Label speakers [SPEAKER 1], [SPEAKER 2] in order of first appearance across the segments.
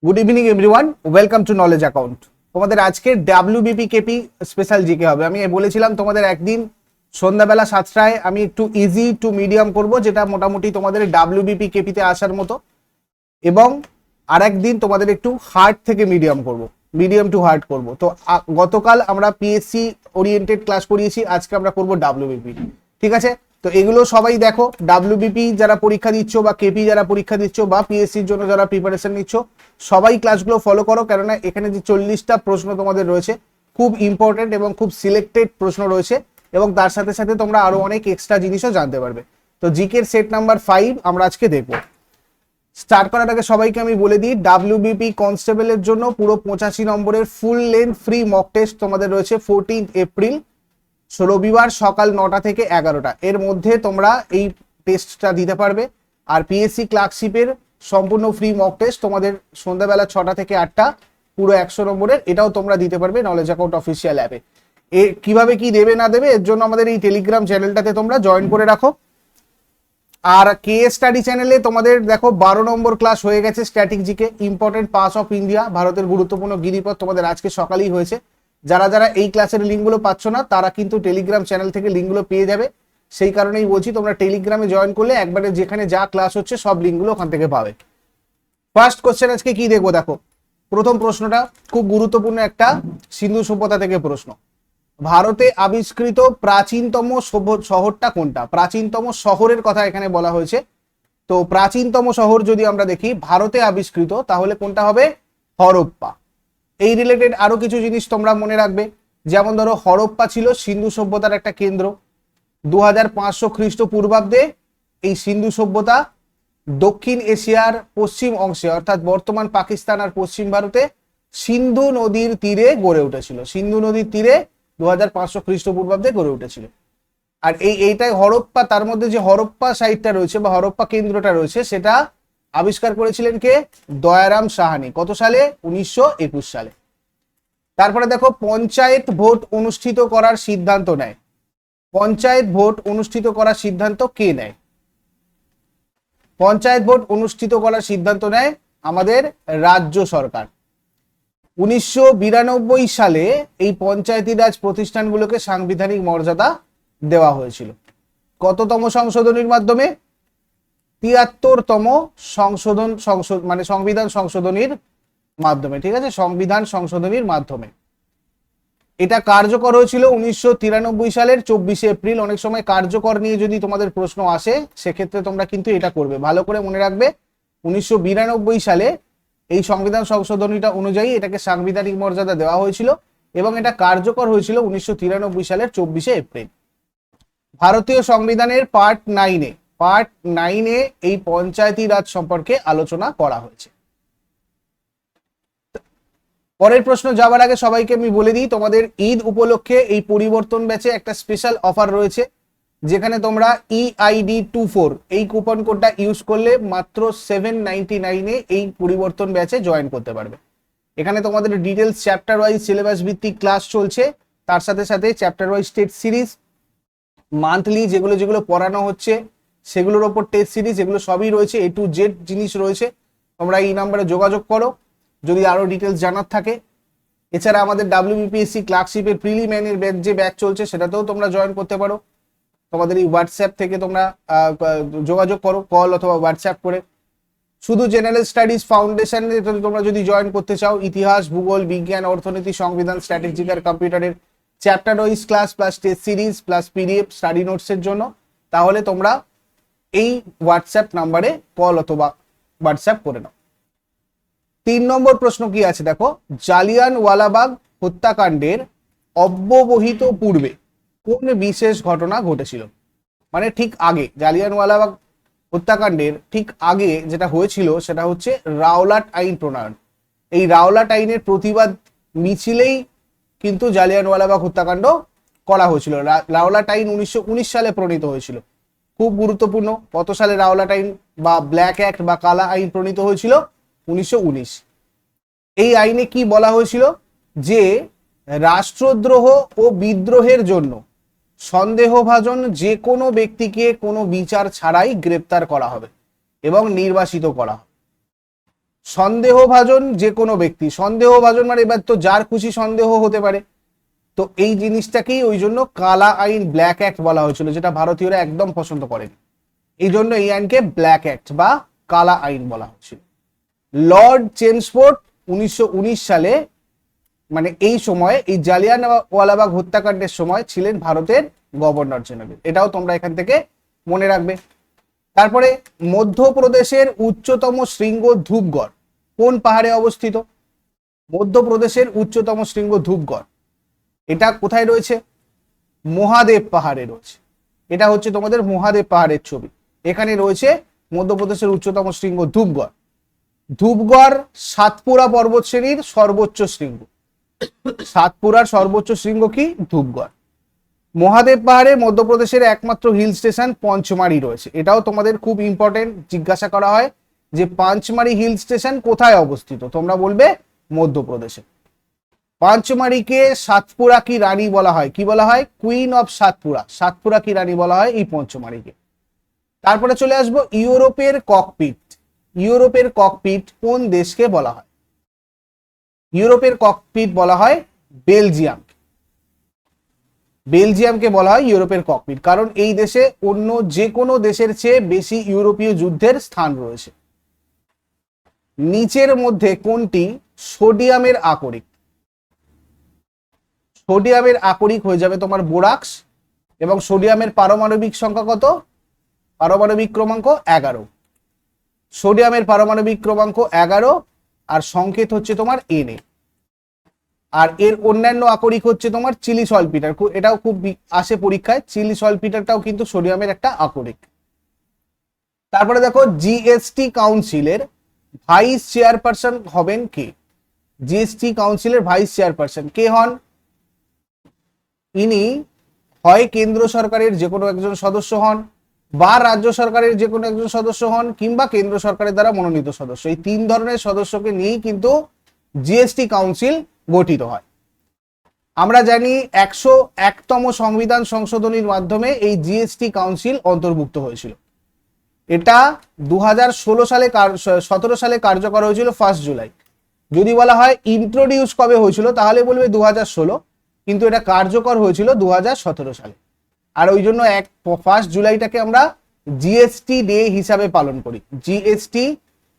[SPEAKER 1] Good evening everyone, welcome to knowledge account. তোমাদের আজকে WBP KP special GK হবে। আমি বলেছিলাম তোমাদের একদিন সন্ধ্যাবেলা 7টায় আমি একটু ইজি টু মিডিয়াম করব, যেটা মোটামুটি তোমাদের ডাব্লিউবিপি কেপিতে আসার মতো, এবং আর একদিন তোমাদের একটু হার্ড থেকে মিডিয়াম করব, মিডিয়াম টু হার্ড করব। তো গতকাল আমরা পিএসসি ওরিয়েন্টেড ক্লাস করিয়েছি, আজকে আমরা করব ডাব্লিউবিপি। ঠিক আছে, তো এগুলো সবাই দেখো। ডাব্লিউবিপি যারা পরীক্ষা দিচ্ছ বা কেপি যারা পরীক্ষা দিচ্ছ বা পিএসসির জন্য যারা প্রিপারেশন নিচ্ছ, সবাই ক্লাসগুলো ফলো করো, কেননা এখানে যে 40টা প্রশ্ন তোমাদের রয়েছে খুব ইম্পর্টেন্ট এবং খুব সিলেক্টেড প্রশ্ন রয়েছে, এবং তার সাথে সাথে তোমরা আরো অনেক এক্সট্রা জিনিসও জানতে পারবে। তো জিকের সেট নাম্বার 5 আমরা আজকে দেখবো। স্টার্ট করার আগে সবাইকে আমি বলে দিই, ডাব্লিউবিপি কনস্টেবলের জন্য পুরো 85 নম্বরের full length free mock test তোমাদের রয়েছে 14 এপ্রিল, রবিবার সকাল 9টা থেকে 11টা এর মধ্যে তোমরা এই টেস্টটা দিতে পারবে। আর পিএসসি ক্লার্কশিপের সম্পূর্ণ ফ্রি মক টেস্ট তোমাদের সন্ধ্যাবেলা 6টা থেকে 8টা পুরো 100 নম্বরের, এটাও তোমরা দিতে পারবে নলেজ অ্যাকাউন্ট অফিসিয়াল অ্যাপে। কিভাবে কি দেবে না দেবে এর জন্য আমাদের এই টেলিগ্রাম চ্যানেলটাতে তোমরা জয়েন করে রাখো। আর কে স্টাডি চ্যানেলে তোমাদের দেখো 12 নম্বর ক্লাস হয়ে গেছে static GK, important pass of India, ভারতের গুরুত্বপূর্ণ গিরিপথ, তোমাদের আজকে সকালেই হয়েছে। যারা যারা এই ক্লাসের লিঙ্কগুলো পাচ্ছ না তারা কিন্তু টেলিগ্রাম চ্যানেল থেকে লিঙ্কগুলো পেয়ে যাবে। সেই কারণেই বলছি তোমরা টেলিগ্রামে জয়েন করলে একবারে যেখানে যা ক্লাস হচ্ছে সব লিঙ্কগুলো ওখান থেকে পাবে। ফার্স্ট কোশ্চেন আজকে কি দেখবো দেখো। প্রথম প্রশ্নটা খুব গুরুত্বপূর্ণ একটা সিন্ধু সভ্যতা থেকে প্রশ্ন। ভারতে আবিষ্কৃত প্রাচীনতম শহরটা কোনটা? প্রাচীনতম শহরের কথা এখানে বলা হয়েছে। তো প্রাচীনতম শহর যদি আমরা দেখি ভারতে আবিষ্কৃত, তাহলে কোনটা হবে? হরপ্পা। এই রিলেটেড আরো কিছু জিনিস তোমরা মনে রাখবে, যেমন ধরো হরপ্পা ছিল সিন্ধু সভ্যতার একটা কেন্দ্র। 2500 খ্রিস্টপূর্বাব্দে এই সিন্ধু সভ্যতা দক্ষিণ এশিয়ার পশ্চিম অংশে, অর্থাৎ বর্তমান পাকিস্তান আর পশ্চিম ভারতে সিন্ধু নদীর তীরে গড়ে উঠেছিল। সিন্ধু নদীর তীরে 2500 খ্রিস্টপূর্বাব্দে গড়ে উঠেছিল। আর এইটাই হরপ্পা, তার মধ্যে যে হরপ্পা সাইটটা রয়েছে বা হরপ্পা কেন্দ্রটা রয়েছে সেটা আবিষ্কার করেছিলেন কে? দয়ারাম সাহানি। কত সালে? 1921 সালে। তারপরে দেখো পঞ্চায়েত ভোট অনুষ্ঠিত করার সিদ্ধান্ত নেয়। পঞ্চায়েত ভোট অনুষ্ঠিত করার সিদ্ধান্ত কে নেয়? পঞ্চায়েত ভোট অনুষ্ঠিত করার সিদ্ধান্ত নেয় আমাদের রাজ্য সরকার। 1992 সালে এই পঞ্চায়েতি রাজ প্রতিষ্ঠানগুলোকে সাংবিধানিক মর্যাদা দেওয়া হয়েছিল। কততম সংশোধনীর মাধ্যমে? 73তম মানে সংবিধান সংশোধনীর মাধ্যমে। ঠিক আছে, সংবিধান সংশোধনীর মাধ্যমে এটা কার্যকর হয়েছিল 1993 সালের 24শে এপ্রিল। অনেক সময় কার্যকর নিয়ে যদি তোমাদের প্রশ্ন আসে সেক্ষেত্রে তোমরা কিন্তু এটা করবে, ভালো করে মনে রাখবে। 1992 সালে এই সংবিধান সংশোধনীটা অনুযায়ী এটাকে সাংবিধানিক মর্যাদা দেওয়া হয়েছিল এবং এটা কার্যকর হয়েছিল 1993 সালের 24শে এপ্রিল। ভারতীয় সংবিধানের পার্ট 9-এ এই পঞ্চায়েতি রাজ সম্পর্কে আলোচনা করা হয়েছে। পরের প্রশ্ন যাবার আগে সবাইকে আমি বলে দিই, তোমাদের ঈদ উপলক্ষে এই পরিবর্তন ব্যাচে একটা স্পেশাল অফার রয়েছে, যেখানে তোমরা EID24 এই কুপন কোডটা ইউজ করলে মাত্র 799-এ এই পরিবর্তন ব্যাচে জয়েন করতে পারবে। এখানে তোমাদের ডিটেলস চ্যাপ্টার ওয়াইজ সিলেবাস ভিত্তিক ক্লাস চলছে, তার সাথে সাথে chapter wise test series, monthly যেগুলো যেগুলো পড়ানো হচ্ছে সেগুলোর ওপর টেস্ট সিরিজ, এগুলো সবই রয়েছে, A to Z জিনিস রয়েছে। তোমরা এই নাম্বারে যোগাযোগ করো যদি আরো ডিটেলস জানার থাকে। এছাড়া আমাদের WBPSC ক্লার্কশিপের প্রিলিমিনারি যে ব্যাচ চলছে সেটাতেও তোমরা জয়েন করতে পারো। তোমাদের এই হোয়াটসঅ্যাপ থেকে তোমরা যোগাযোগ করো, কল অথবা হোয়াটসঅ্যাপ করে। শুধু জেনারেল স্টাডিজ ফাউন্ডেশনে তোমরা যদি জয়েন করতে চাও, ইতিহাস, ভূগোল, বিজ্ঞান, অর্থনীতি, সংবিধান, স্ট্র্যাটেজিক আর কম্পিউটারের chapter wise class plus test series plus PDF study নোটসের জন্য, তাহলে তোমরা এই হোয়াটসঅ্যাপ নাম্বারে কল অথবা হোয়াটসঅ্যাপ করে নাও। 3 নম্বর প্রশ্ন কি আছে দেখো। জালিয়ানওয়ালাবাগ হত্যাকাণ্ডের অব্যবহিত পূর্বে কোন বিশেষ ঘটনা ঘটেছিল? মানে ঠিক আগে, জালিয়ানওয়ালাবাগ হত্যাকাণ্ডের ঠিক আগে যেটা হয়েছিল সেটা হচ্ছে রাওলাট আইন প্রণয়ন। এই রাওলাট আইনের প্রতিবাদ মিছিলেই কিন্তু জালিয়ানওয়ালাবাগ হত্যাকাণ্ড করা হয়েছিল। রাওলাট আইন 1919 সালে প্রণীত হয়েছিল। খুব গুরুত্বপূর্ণ, কত সালে রাওলাট আইন বা ব্ল্যাক অ্যাক্ট বা কালা আইন প্রণীত হয়েছিল? 1919। এই আইনে কি বলা হয়েছিল? যে রাষ্ট্রদ্রোহ ও বিদ্রোহের জন্য সন্দেহভাজন যে কোনো ব্যক্তিকে কোনো বিচার ছাড়াই গ্রেপ্তার করা হবে এবং নির্বাসিত করা হবে। সন্দেহভাজন যে কোনো ব্যক্তি, সন্দেহভাজন মানে এবার তো যার খুশি সন্দেহ হতে পারে, তো এই জিনিসটাকেই ওই জন্য কালা আইন, ব্ল্যাক অ্যাক্ট বলা হয়েছিল, যেটা ভারতীয়রা একদম পছন্দ করেনি। এই জন্য এই আইনকে ব্ল্যাক অ্যাক্ট বা কালা আইন বলা হয়েছিল। লর্ড চেমসফোর্ড 1919 সালে, মানে এই সময়, এই জালিয়ানওয়ালাবাগ হত্যাকাণ্ডের সময় ছিলেন ভারতের গভর্নর জেনারেল। এটাও তোমরা এখান থেকে মনে রাখবে। তারপরে মধ্যপ্রদেশের উচ্চতম শৃঙ্গ ধূপগড় কোন পাহাড়ে অবস্থিত? মধ্যপ্রদেশের উচ্চতম শৃঙ্গ ধূপগড়, এটা কোথায় রয়েছে? মহাদেব পাহাড়ে রয়েছে। এটা হচ্ছে তোমাদের মহাদেব পাহাড়ের ছবি। এখানে রয়েছে মধ্যপ্রদেশের উচ্চতম শৃঙ্গ ধূপগড়। ধূপগড় সাতপুরা পর্বত শ্রেণীর সর্বোচ্চ শৃঙ্গ। সাতপুরার সর্বোচ্চ শৃঙ্গ কি? ধূপগড়। মহাদেব পাহাড়ে মধ্যপ্রদেশের একমাত্র হিল স্টেশন পঞ্চমারি রয়েছে। এটাও তোমাদের খুব ইম্পর্টেন্ট, জিজ্ঞাসা করা হয় যে পাঁচমারি হিল স্টেশন কোথায় অবস্থিত, তোমরা বলবে মধ্যপ্রদেশে। পাঁচমারিকে সাতপুরা কি রানী বলা হয়? কি বলা হয়? Queen of Satpura. সাতপুরা কি রানী বলা হয় এই পঞ্চমারিকে। তারপরে চলে আসবো ইউরোপের ককপিট। ইউরোপের ককপিট কোন দেশকে বলা হয়? ইউরোপের ককপিট বলা হয় বেলজিয়াম। বেলজিয়ামকে বলা হয় ইউরোপের ককপিট, কারণ এই দেশে অন্য যে কোনো দেশের চেয়ে বেশি ইউরোপীয় যুদ্ধের স্থান রয়েছে। নিচের মধ্যে কোনটি সোডিয়ামের আকরিক? সোডিয়ামের আকরিক হয়ে যাবে তোমার বোরাক্স, এবং সোডিয়ামের পারমাণবিক সংখ্যা কত? পারমাণবিক ক্রমাঙ্ক 11। সোডিয়ামের পারমাণবিক ক্রমাঙ্ক 11 আর সংকেত হচ্ছে তোমার Na। আর এর অন্যান্য আকরিক হচ্ছে তোমার চিলি সলপিটার, এটাও খুব আসে পরীক্ষায়। চিলি সলপিটারটাও কিন্তু সোডিয়ামের একটা আকরিক। তারপরে দেখো জিএসটি কাউন্সিলের ভাইস চেয়ারপারসন হবেন কে? জিএসটি কাউন্সিলের ভাইস চেয়ারপারসন কে হন? ইনি হয় কেন্দ্র সরকারের যে কোনো একজন সদস্য হন, বা রাজ্য সরকারের যে কোনো একজন সদস্য হন, কিংবা কেন্দ্র সরকারের দ্বারা মনোনীত সদস্য। এই তিন ধরনের সদস্যকে নিয়েই কিন্তু জিএসটি কাউন্সিল গঠিত হয়। আমরা জানি 101তম সংবিধান সংশোধনীর মাধ্যমে এই জিএসটি কাউন্সিল অন্তর্ভুক্ত হয়েছিল। এটা 2016 সালে 17 সালে কার্যকর হয়েছিল 1 জুলাই। যদি বলা হয় ইন্ট্রোডিউস কবে হয়েছিল তাহলে বলবে 2016, কিন্তু এটা কার্যকর হয়েছিল 2017 সালে। আর ওই জন্য 1 জুলাইটাকে আমরা জিএসটি ডে হিসাবে পালন করি। জিএসটি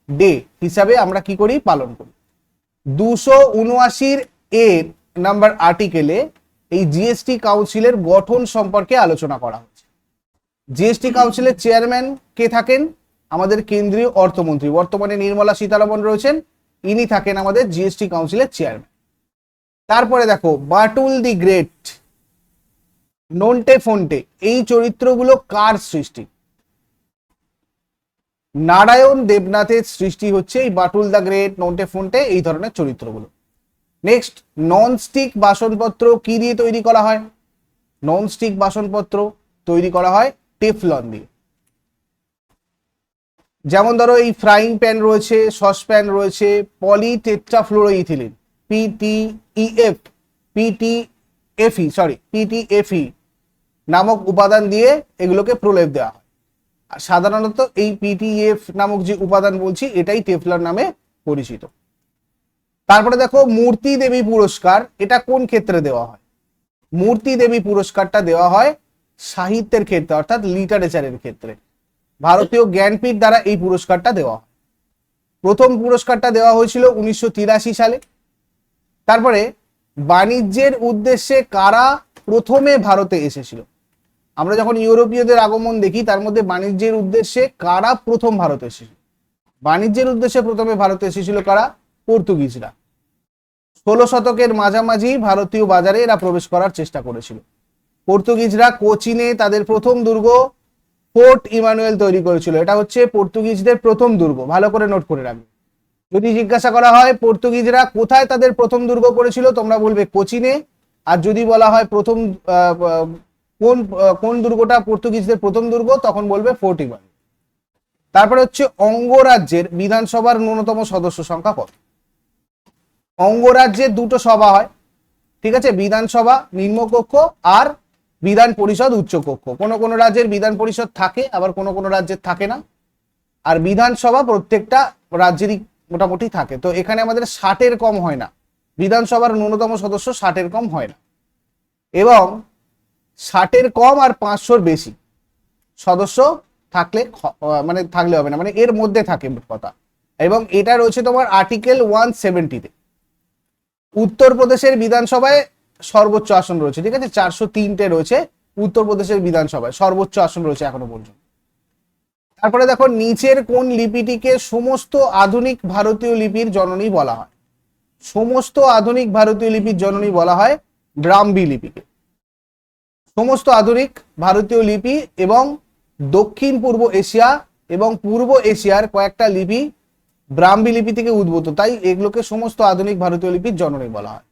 [SPEAKER 1] ডে হিসাবে আমরা কি করি? পালন করি। 279 এর নাম্বার আর্টিকেলে এই জিএসটি কাউন্সিলের গঠন সম্পর্কে আলোচনা করা হয়েছে। জিএসটি কাউন্সিলের চেয়ারম্যান কে থাকেন? আমাদের কেন্দ্রীয় অর্থমন্ত্রী, বর্তমানে নির্মলা সীতারামন রয়েছেন, ইনি থাকেন আমাদের জিএসটি কাউন্সিলের চেয়ারম্যান। তারপরে দেখো বাটুল দি গ্রেট, নন্টে ফন্টে, এই চরিত্রগুলো কার সৃষ্টি? নারায়ণ দেবনাথের সৃষ্টি হচ্ছে এই বাটুল দ্য গ্রেট, নন্টে ফন্টে, এই ধরনের চরিত্রগুলো। নেক্সট, ননস্টিক বাসনপত্র কি দিয়ে তৈরি করা হয়? ননস্টিক বাসনপত্র তৈরি করা হয় টেফলন দিয়ে। যেমন ধরো এই ফ্রাইং প্যান রয়েছে, সসপ্যান রয়েছে, পলিটেট্রাফ্লোরোইথিলিন পিটিএফই নামক উপাদান দিয়ে এগুলোকে প্রলেপ দেওয়া হয়। আর সাধারণত এই পিটিএফ নামক যে উপাদান বলছি এটাই টেফলন নামে পরিচিত। তারপরে দেখো মূর্তি দেবী পুরস্কার, এটা কোন ক্ষেত্রে দেওয়া হয়? মূর্তি দেবী পুরস্কারটা দেওয়া হয় সাহিত্যের ক্ষেত্রে, অর্থাৎ লিটারেচারের ক্ষেত্রে। ভারতীয় জ্ঞানপীঠ দ্বারা এই পুরস্কারটা দেওয়া হয়। প্রথম পুরস্কারটা দেওয়া হয়েছিল 1983 সালে। তারপরে বাণিজ্যের উদ্দেশ্যে কারা প্রথমে ভারতে এসেছিল? আমরা যখন ইউরোপীয়দের আগমন দেখি তার মধ্যে বাণিজ্যের উদ্দেশ্যে কারা প্রথম ভারতে এসেছিল? বাণিজ্যের উদ্দেশ্যে প্রথমে ভারতে এসেছিল কারা? পর্তুগিজরা। 16 শতকের মাঝামাঝি ভারতীয় বাজারে এরা প্রবেশ করার চেষ্টা করেছিল। পর্তুগিজরা কোচিনে তাদের প্রথম দুর্গ ফোর্ট ইমানুয়েল তৈরি করেছিল। এটা হচ্ছে পর্তুগিজদের প্রথম দুর্গ, ভালো করে নোট করে রাখবে। যদি জিজ্ঞাসা করা হয় পর্তুগিজরা কোথায় তাদের প্রথম দুর্গ করেছিল, তোমরা বলবে কোচিনে। আর যদি বলা হয় প্রথম কোন দুর্গটা পর্তুগিজদের প্রথম দুর্গ, তখন বলবে ফোর্ট ইমানুয়েল। তারপরে হচ্ছে অঙ্গরাজ্যের বিধানসভার ন্যূনতম সদস্য সংখ্যা কত? অঙ্গরাজ্যে দুটো সভা হয়, ঠিক আছে, বিধানসভা নিম্নকক্ষ আর বিধান পরিষদ উচ্চকক্ষ। কোনো কোনো রাজ্যের বিধান পরিষদ থাকে, আবার কোনো কোনো রাজ্যের থাকে না। আর বিধানসভা প্রত্যেকটা রাজ্যেরই মোটামুটি থাকে। তো এখানে আমাদের 60-এর কম হয় না, বিধানসভার ন্যূনতম সদস্য 60-এর কম হয় না, এবং 60-এর কম আর 500-র বেশি সদস্য থাকলে মানে থাকলে হবে না, মানে এর মধ্যে থাকে কথা। এবং এটা রয়েছে তোমার আর্টিকেল 170-তে। উত্তরপ্রদেশের বিধানসভায় সর্বোচ্চ আসন রয়েছে, ঠিক আছে, 403টে রয়েছে উত্তরপ্রদেশের বিধানসভায়, সর্বোচ্চ আসন রয়েছে এখনো পর্যন্ত। তারপরে দেখো নিচের কোন লিপিটিকে সমস্ত আধুনিক ভারতীয় লিপির জননী বলা হয়? সমস্ত আধুনিক ভারতীয় লিপির জননী বলা হয় ব্রাহ্মী লিপিকে। সমস্ত আধুনিক ভারতীয় লিপি এবং দক্ষিণ পূর্ব এশিয়া এবং পূর্ব এশিয়ার কয়েকটা লিপি ব্রাহ্মী লিপি থেকে উদ্ভূত, তাই এগুলোকে সমস্ত আধুনিক ভারতীয় লিপির জননী বলা হয়।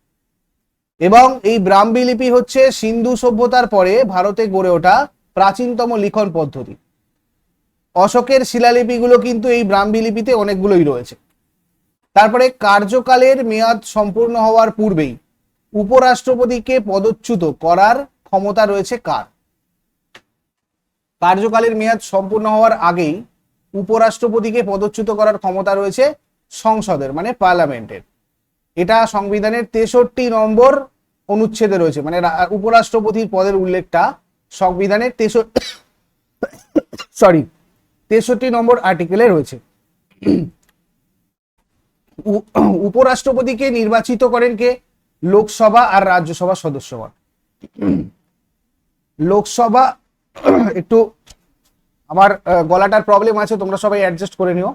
[SPEAKER 1] এবং এই ব্রাহ্মী লিপি হচ্ছে সিন্ধু সভ্যতার পরে ভারতে গড়ে ওঠা প্রাচীনতম লিখন পদ্ধতি। অশোকের শিলালিপিগুলো কিন্তু এই ব্রাহ্মী লিপিতে অনেকগুলোই রয়েছে। তারপরে কার্যকালের মেয়াদ সম্পূর্ণ হওয়ার পূর্বেই উপরাষ্ট্রপতিকে পদচ্যুত করার ক্ষমতা রয়েছে কার? কার্যকালের মেয়াদ সম্পূর্ণ হওয়ার আগেই উপরাষ্ট্রপতিকে পদচ্যুত করার ক্ষমতা রয়েছে সংসদের, মানে পার্লামেন্টের। এটা সংবিধানের 63 নম্বর অনুচ্ছেদে রয়েছে, মানে উপরাষ্ট্রপতির পদের উল্লেখটা সংবিধানের 63 নম্বর আর্টিকেলে রয়েছে। উপরাষ্ট্রপতিকে নির্বাচিত করেন কে? লোকসভা আর রাজ্যসভা সদস্যগণ। লোকসভা, একটু আমার গলাটার প্রবলেম আছে, তোমরা সবাই অ্যাডজাস্ট করে নিও।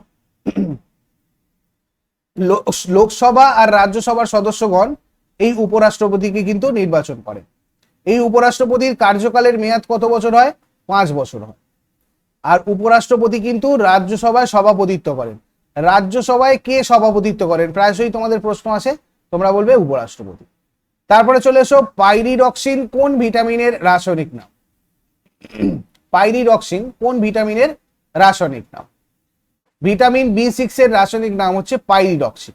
[SPEAKER 1] লোকসভা আর রাজ্যসভার সদস্যগণ এই উপরাষ্ট্রপতিকে কিন্তু নির্বাচন করেন। এই উপরাষ্ট্রপতির কার্যকালের মেয়াদ কত বছর হয়? 5 বছর হয়। আর উপরাষ্ট্রপতি কিন্তু রাজ্যসভায় সভাপতিত্ব করেন। রাজ্যসভায় কে সভাপতিত্ব করেন? প্রায়শই তোমাদের প্রশ্ন আসে, তোমরা বলবে উপরাষ্ট্রপতি। তারপরে চলে এসো, পাইরিডক্সিন কোন ভিটামিনের রাসায়নিক নাম? পাইরিডক্সিন কোন ভিটামিনের রাসায়নিক নাম? ভিটামিন B6 এর রাসায়নিক নাম হচ্ছে পাইরিডক্সিন।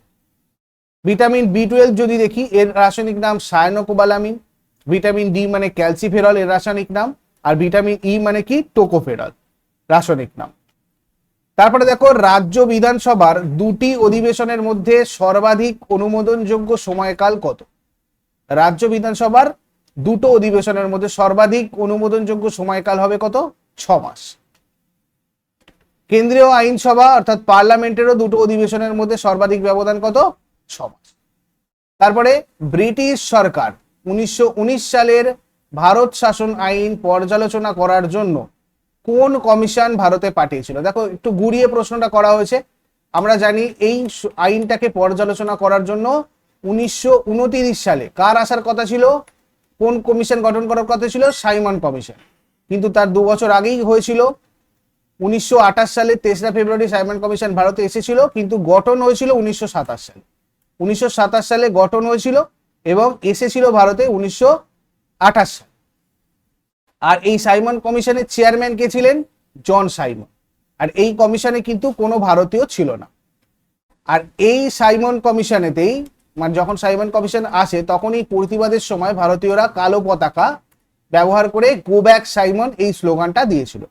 [SPEAKER 1] ভিটামিন B12 যদি দেখি, এর রাসায়নিক নাম সায়ানোকোবালামিন। ভিটামিন ডি মানে ক্যালসিফেরল, এর রাসায়নিক নাম। আর ভিটামিন ই মানে কি? টোকোফেরল, রাসায়নিক নাম। তারপরে দেখো, রাজ্য বিধানসভার 2টি অধিবেশনের মধ্যে সর্বাধিক অনুমোদনযোগ্য সময়কাল কত? রাজ্য বিধানসভার 2টো অধিবেশনের মধ্যে সর্বাধিক অনুমোদনযোগ্য সময়কাল হবে কত? 6 মাস। কেন্দ্রীয় আইনসভা অর্থাৎ পার্লামেন্টেরও 2টো অধিবেশনের মধ্যে সর্বাধিক ব্যবধান কত? 6 মাস। তারপরে ব্রিটিশ সরকার 1919 সালের ভারত শাসন আইন পর্যালোচনা করার জন্য কোন কমিশন ভারতে পাঠিয়েছিল? দেখো একটু ঘুরিয়ে প্রশ্নটা করা হয়েছে। আমরা জানি এই আইনটাকে পর্যালোচনা করার জন্য 1929 সালে কার আসার কথা ছিল? কোন কমিশন গঠন করার কথা ছিল? Simon commission. কিন্তু তার 2 বছর আগেই হয়েছিল, 1928 সালে 23 ফেব্রুয়ারি সাইমন কমিশন ভারতে এসেছিল, কিন্তু গঠন হয়েছিল 1927 সালে। 1927 সালে গঠন হয়েছিল এবং এসেছিল ভারতে 1928 সালে। আর এই সাইমন কমিশনের চেয়ারম্যান কে ছিলেন? জন সাইমন। আর এই কমিশনে কিন্তু কোনো ভারতীয় ছিল না। আর এই সাইমন কমিশনেতেই, মানে যখন সাইমন কমিশন আসে তখনই প্রতিবাদের সময় ভারতীয়রা কালো পতাকা ব্যবহার করে গো ব্যাক সাইমন এই স্লোগানটা দিয়েছিল।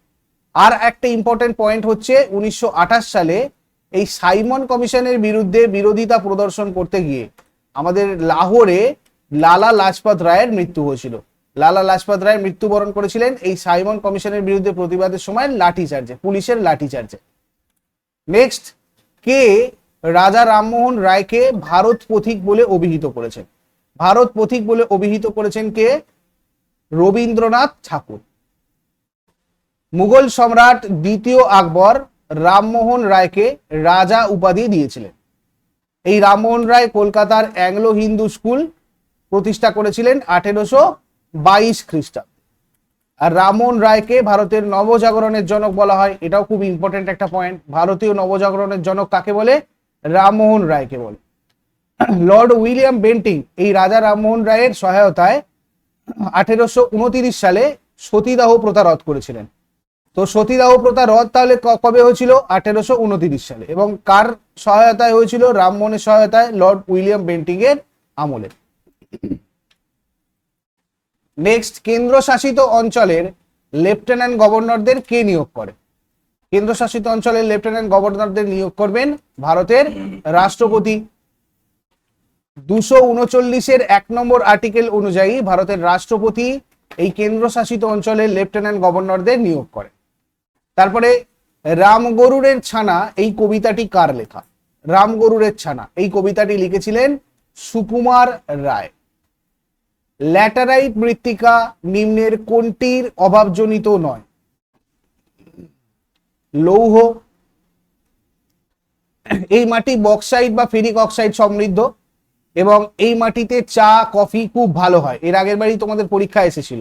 [SPEAKER 1] আর একটা ইম্পর্টেন্ট পয়েন্ট হচ্ছে, 1928 সালে এই সাইমন কমিশনের বিরুদ্ধে বিরোধিতা প্রদর্শন করতে গিয়ে আমাদের লাহোরে লালা লাজপত রায়ের মৃত্যু হয়েছিল। লালা লাজপত রায় মৃত্যুবরণ করেছিলেন এই সাইমন কমিশনের বিরুদ্ধে প্রতিবাদের সময় লাঠিচার্জে, পুলিশের লাঠিচার্জে। নেক্সট, কে রাজা রামমোহন রায়কে ভারত পথিক বলে অভিহিত করেছেন? ভারত পথিক বলে অভিহিত করেছেন কে? রবীন্দ্রনাথ ঠাকুর। মুঘল সম্রাট দ্বিতীয় আকবর রামমোহন রায়কে রাজা উপাধি দিয়েছিলেন। এই রামমোহন রায় কলকাতার অ্যাংলো হিন্দু স্কুল প্রতিষ্ঠা করেছিলেন 1822 খ্রিস্টাব্দে। আর রামমোহন রায়কে ভারতের নবজাগরণের জনক বলা হয়, এটাও খুব ইম্পর্টেন্ট একটা পয়েন্ট। ভারতীয় নবজাগরণের জনক কাকে বলে? রামমোহন রায়কে বলে। লর্ড উইলিয়াম বেন্টিং এই রাজা রামমোহন রায়ের সহায়তায় 1829 সালে সতীদাহ প্রথা রদ করেছিলেন। তো সতীদাহ প্রথা রদ তাহলে কবে হয়েছিল? 1829 সালে। এবং কার সহায়তায় হয়েছিল? রামমোহনের সহায়তায়, লর্ড উইলিয়াম বেন্টিং এর আমলে। নেক্সট, কেন্দ্রশাসিত অঞ্চলের লেফটেন্যান্ট গভর্নরদের কে নিয়োগ করে? কেন্দ্রশাসিত অঞ্চলের লেফটেন্যান্ট গভর্নরদের নিয়োগ করবেন ভারতের রাষ্ট্রপতি। 239-এর 1 নম্বর আর্টিকেল অনুযায়ী ভারতের রাষ্ট্রপতি এই কেন্দ্রশাসিত অঞ্চলের লেফটেন্যান্ট গভর্নরদের নিয়োগ করে। তারপরে রামগরুরের ছানা এই কবিতাটি কার লেখা? রামগরুরের ছানা এই কবিতাটি লিখেছিলেন সুকুমার রায়। ল্যাটারাইট মৃত্তিকা নিম্নের কোনটির অভাবজনিত নয়? লৌহ। এই মাটি বক্সাইট বা ফেরিক অক্সাইড সমৃদ্ধ এবং এই মাটিতে চা কফি খুব ভালো হয়, এর আগের বারই তোমাদের পরীক্ষা এসেছিল।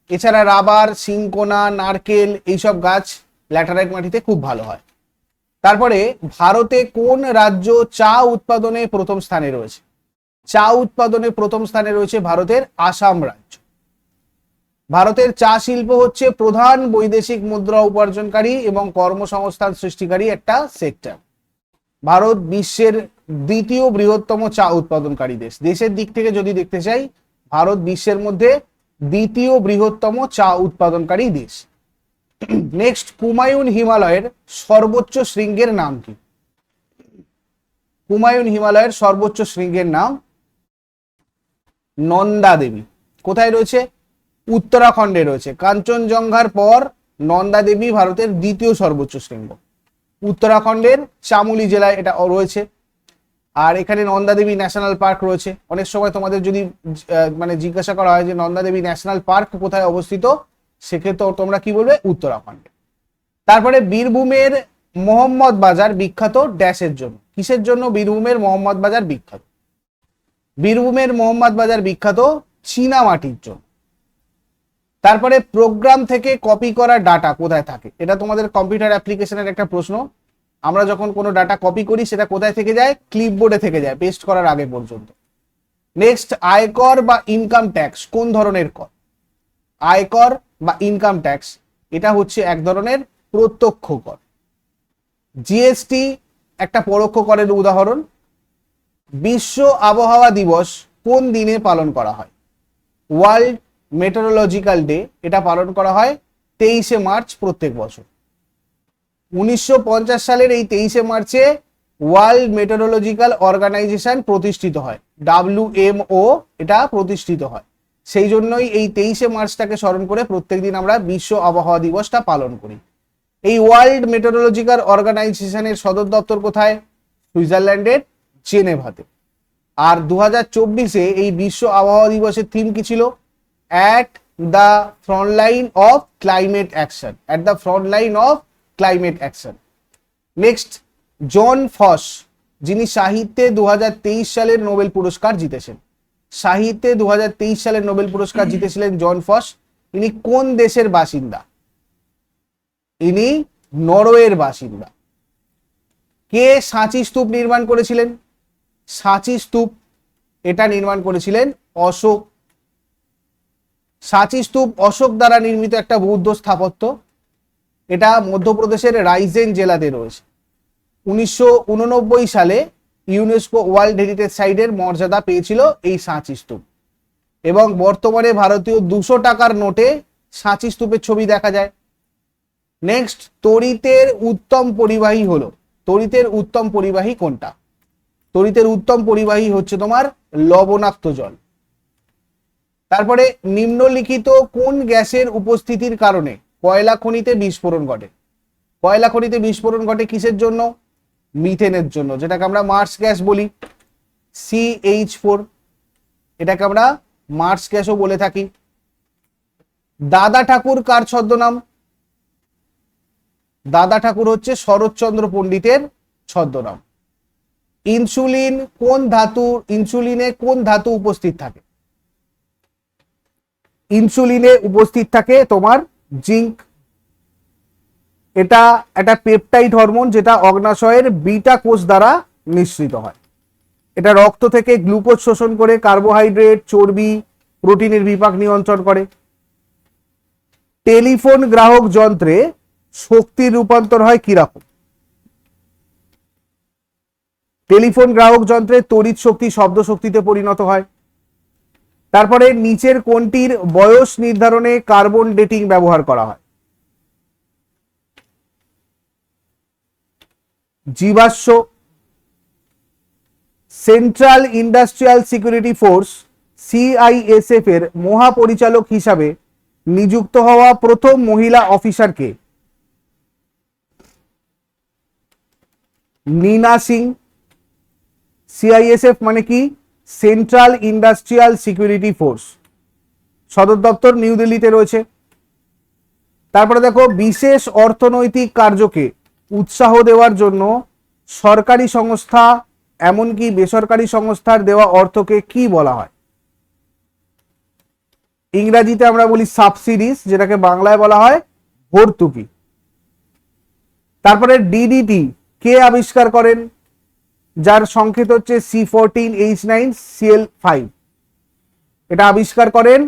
[SPEAKER 1] এছাড়া রাবার, সিংকোনা, নারকেল এইসব গাছ ল্যাটারাইট মাটিতে খুব ভালো হয়। তারপরে ভারতে কোন রাজ্য চা উৎপাদনে প্রথম স্থানে রয়েছে? চা উৎপাদনে প্রথম স্থানে রয়েছে ভারতের আসাম রাজ্য। ভারতের চা শিল্প হচ্ছে প্রধান বৈদেশিক মুদ্রা উপার্জনকারী এবং কর্মসংস্থান সৃষ্টিকারী একটা সেক্টর। ভারত বিশ্বের দ্বিতীয় বৃহত্তম চা উৎপাদনকারী দেশ। দেশের দিক থেকে যদি দেখতে চাই, ভারত বিশ্বের মধ্যে দ্বিতীয় বৃহত্তম চা উৎপাদনকারী দেশ। নেক্সট, হুমায়ুন হিমালয়ের সর্বোচ্চ শৃঙ্গের নাম কি? হুমায়ুন হিমালয়ের সর্বোচ্চ শৃঙ্গের নাম নন্দা দেবী। কোথায় রয়েছে? উত্তরাখণ্ডে রয়েছে। কাঞ্চনজঙ্ঘার পর নন্দা দেবী ভারতের দ্বিতীয় সর্বোচ্চ শৃঙ্গ। উত্তরাখণ্ডের চামুলি জেলায় এটা রয়েছে। আর এখানে নন্দা দেবী ন্যাশনাল পার্ক রয়েছে। অনেক সময় তোমাদের যদি মানে জিজ্ঞাসা করা হয় যে নন্দা দেবী ন্যাশনাল পার্ক কোথায় অবস্থিত, সেক্ষেত্রে তোমরা কি বলবে? উত্তরাখণ্ডে। তারপরে বীরভূমের মোহাম্মদ বাজার বিখ্যাত ড্যাশের জন্য। কিসের জন্য বীরভূমের মোহাম্মদ বাজার বিখ্যাত? বীরভূমের মোহাম্মদ বাজার বিখ্যাত চীনা মাটির জন্য। তারপরে প্রোগ্রাম থেকে কপি করা ডাটা কোথায় থাকে? এটা তোমাদের কম্পিউটার অ্যাপ্লিকেশনের একটা প্রশ্ন। আমরা যখন কোনো ডাটা কপি করি সেটা কোথায় থেকে যায়? ক্লিপবোর্ডে থেকে যায় পেস্ট করার আগে পর্যন্ত। নেক্সট, আয়কর বা ইনকাম ট্যাক্স কোন ধরনের কর? আয়কর বা ইনকাম ট্যাক্স এটা হচ্ছে এক ধরনের প্রত্যক্ষ কর। জিএসটি একটা পরোক্ষ করের উদাহরণ। বিশ্ব আবহাওয়া দিবস কোন দিনে পালন করা হয়? ওয়ার্ল্ড মেটেরোলজিক্যাল ডে এটা পালন করা হয় 23শে মার্চ প্রত্যেক বছর। 1950 সালের এই 23শে মার্চে ওয়ার্ল্ড মেটেরোলজিক্যাল অর্গানাইজেশন প্রতিষ্ঠিত হয়, WMO এটা প্রতিষ্ঠিত হয়। সেই জন্যই এই 23শে মার্চটাকে স্মরণ করে প্রত্যেকদিন আমরা বিশ্ব আবহাওয়া দিবসটা পালন করি। এই ওয়ার্ল্ড মেটেরোলজিক্যাল অর্গানাইজেশনের সদর দপ্তর কোথায়? সুইজারল্যান্ডের জেনেভাতে। আর 2024-এ এই বিশ্ব আবহাওয়া দিবসের থিম কি ছিল? At the front line of climate action. At the front line of climate action. Next, Jon Fosse যিনি সাহিত্যে 2023 সালের নোবেল পুরস্কার জিতেছেন। সাহিত্যে 2023 সালের নোবেল পুরস্কার জিতেছিলেন জন ফস। ইনি কোন দেশের বাসিন্দা? ইনি নরওয়ের বাসিন্দা। কে সাঁচি স্তূপ নির্মাণ করেছিলেন? সাঁচি স্তূপ এটা নির্মাণ করেছিলেন অশোক। সাঁচি স্তূপ অশোক দ্বারা নির্মিত একটা বৌদ্ধ স্থাপত্য। এটা মধ্যপ্রদেশের রাইজেন জেলাতে রয়েছে। 1989 সালে ইউনেস্কো ওয়ার্ল্ড হেরিটেজ সাইটের মর্যাদা পেয়েছিল এই সাঁচি স্তূপ। এবং বর্তমানে ভারতীয় 200 টাকার নোটে সাঁচি স্তূপের ছবি দেখা যায়। নেক্সট, তড়িতের উত্তম পরিবাহী হলো, তড়িতের উত্তম পরিবাহী কোনটা? তড়িতের উত্তম পরিবাহী হচ্ছে তোমার লবণাক্ত জল। তারপরে নিম্নলিখিত কোন গ্যাসের উপস্থিতির কারণে কয়লা খনিতে বিস্ফোরণ ঘটে? কয়লা খনিতে বিস্ফোরণ ঘটে কিসের জন্য? মিথেনের জন্য, যেটাকে আমরা মার্স গ্যাস বলি, CH4। এটাকে আমরা মার্স গ্যাসও বলে থাকি। দাদা ঠাকুর কার ছদ্মনাম? দাদা ঠাকুর হচ্ছে শরৎচন্দ্র পণ্ডিতের ছদ্মনাম। ইনসুলিনে কোন ধাতু উপস্থিত থাকে? ইনসুলিনে উপস্থিত থাকে তোমার জিঙ্ক। এটা একটা পেপটাইড হরমোন যেটা অগ্নাশয়ের বিটা কোষ দ্বারা নিঃসৃত হয়। এটা রক্ত থেকে গ্লুকোজ শোষণ করে কার্বোহাইড্রেট, চর্বি, প্রোটিনের বিপাক নিয়ন্ত্রণ করে। টেলিফোন গ্রাহক যন্ত্রে শক্তির রূপান্তর হয় কিরকম? টেলিফোন গ্রাহক যন্ত্রে তড়িৎ শক্তি শব্দ শক্তিতে পরিণত হয়। তারপরে নিচের কোনটির বয়স নির্ধারণে কার্বন ডেটিং ব্যবহার করা হয়? জীবাশ্ম, central industrial security force CISF এর মহাপরিচালক হিসাবে নিযুক্ত হওয়া প্রথম মহিলা অফিসার কে? নীনা সিং। সিআইএসএফ মানে কি? সেন্ট্রাল ইন্ডাস্ট্রিয়াল সিকিউরিটি ফোর্স, সদর দপ্তর নিউ দিল্লিতে রয়েছে। তারপরে দেখো, বিশেষ অর্থনৈতিক কার্যকে উৎসাহ দেওয়ার জন্য সরকারি সংস্থা এমনকি বেসরকারি সংস্থার দেওয়া অর্থকে কি বলা হয়? ইংরেজিতে আমরা বলি সাবসিডিজ, যেটাকে বাংলায় বলা হয় ভর্তুকি। তারপরে ডিডিটি কে আবিষ্কার করেন? যার সংকেত হচ্ছে C14H9Cl5, এটা আবিষ্কার করেন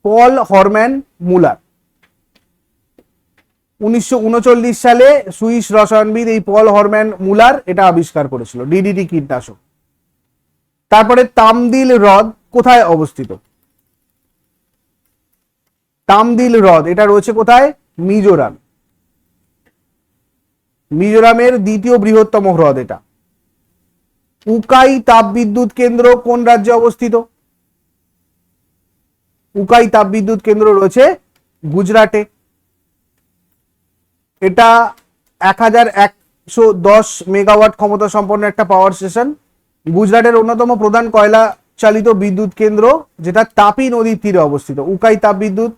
[SPEAKER 1] পল হরম্যান মুলার। 1939 সালে সুইস রসায়নবিদ এই পল হরম্যান মুলার এটা আবিষ্কার করেছিল, ডিডিটি কীটনাশক। তারপরে তামদিল হ্রদ কোথায় অবস্থিত? তামদিল হ্রদ এটা রয়েছে কোথায়? মিজোরাম। মিজোরামের দ্বিতীয় বৃহত্তম হ্রদ এটা। উকাই তাপবিদ্যুৎ কেন্দ্র কোন রাজ্যে অবস্থিত? উকাই তাপবিদ্যুৎ কেন্দ্র রয়েছে গুজরাটে। এটা 1110 মেগাওয়াট ক্ষমতা সম্পন্ন একটা পাওয়ার স্টেশন। গুজরাটের অন্যতম প্রধান কয়লা চালিত বিদ্যুৎ কেন্দ্র, যেটা তাপি নদীর তীরে অবস্থিত। উকাই তাপবিদ্যুৎ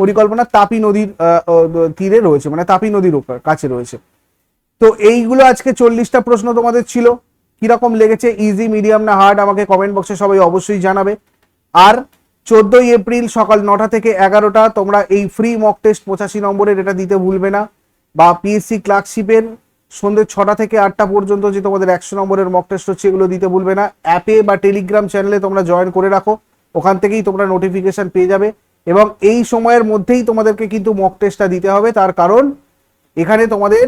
[SPEAKER 1] পরিকল্পনা তাপি নদীর তীরে রয়েছে, মানে তাপি নদীর কাছে রয়েছে। তো এইগুলো আজকে 40টা প্রশ্ন তোমাদের ছিল। কিরকম লেগেছে, ইজি, মিডিয়াম না হার্ড, আমাকে কমেন্ট বক্সে সবাই অবশ্যই জানাবে। আর 14 এপ্রিল সকাল 9টা থেকে 11টা তোমরা এই ফ্রি মক টেস্ট 85 নম্বরের এটা দিতে ভুলবে না, বা পিএসসি ক্লার্কশিপের সন্ধ্যে 6টা থেকে 8টা পর্যন্ত যে তোমাদের 100 নম্বরের মক টেস্ট হচ্ছে, এগুলো দিতে ভুলবে না। অ্যাপে বা টেলিগ্রাম চ্যানেলে তোমরা জয়েন করে রাখো, ওখান থেকেই তোমরা নোটিফিকেশন পেয়ে যাবে। এবং এই সময়ের মধ্যেই তোমাদেরকে কিন্তু মক টেস্টটা দিতে হবে, তার কারণ এখানে তোমাদের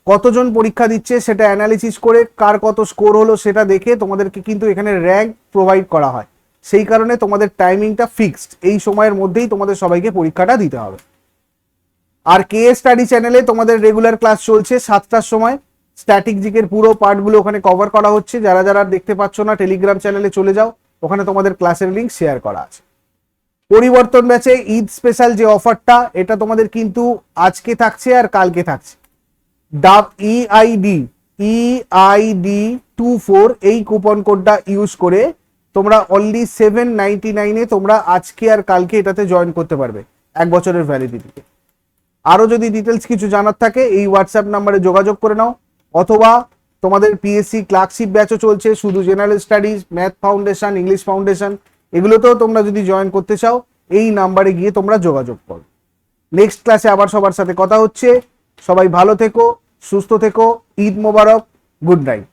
[SPEAKER 1] কতজন পরীক্ষা দিচ্ছে সেটা অ্যানালিসিস করে কার কত স্কোর হলো সেটা দেখে তোমাদেরকে কিন্তু এখানে র্যাঙ্ক প্রোভাইড করা হয়। সেই কারণে তোমাদের টাইমিংটা ফিক্সড, এই সময়ের মধ্যেই তোমাদের সবাইকে পরীক্ষাটা দিতে হবে। আর কে স্টাডি চ্যানেলে তোমাদের রেগুলার ক্লাস চলছে 7টার সময়। স্ট্যাটিক জিকের পুরো পার্টগুলো ওখানে কভার করা হচ্ছে। যারা যারা দেখতে পাচ্ছ না, টেলিগ্রাম চ্যানেলে চলে যাও, ওখানে তোমাদের ক্লাসের লিঙ্ক শেয়ার করা আছে। পরিবর্তন ব্যাচে ঈদ স্পেশাল যে অফারটা, এটা তোমাদের কিন্তু আজকে থাকছে আর কালকে থাকছে। EID24 এই কুপন কোডটা ইউজ করে তোমরা অনলি 799 তোমরা আজকে আর কালকে এটাতে জয়েন করতে পারবে 1 বছরের ভ্যালিডিটিতে। আরো যদি ডিটেলস কিছু জানার থাকে এই হোয়াটসঅ্যাপ নাম্বারে যোগাযোগ করে নাও, অথবা তোমাদের পিএসসি ক্লার্কশিপ ব্যাচও চলছে, শুধু general studies, math foundation, English foundation, এগুলোতেও তোমরা যদি জয়েন করতে চাও এই নাম্বারে গিয়ে তোমরা যোগাযোগ করো। নেক্সট ক্লাসে আবার সবার সাথে কথা হচ্ছে। সবাই ভালো থেকো, সুস্থ থেকো, ঈদ মোবারক, গুড নাইট।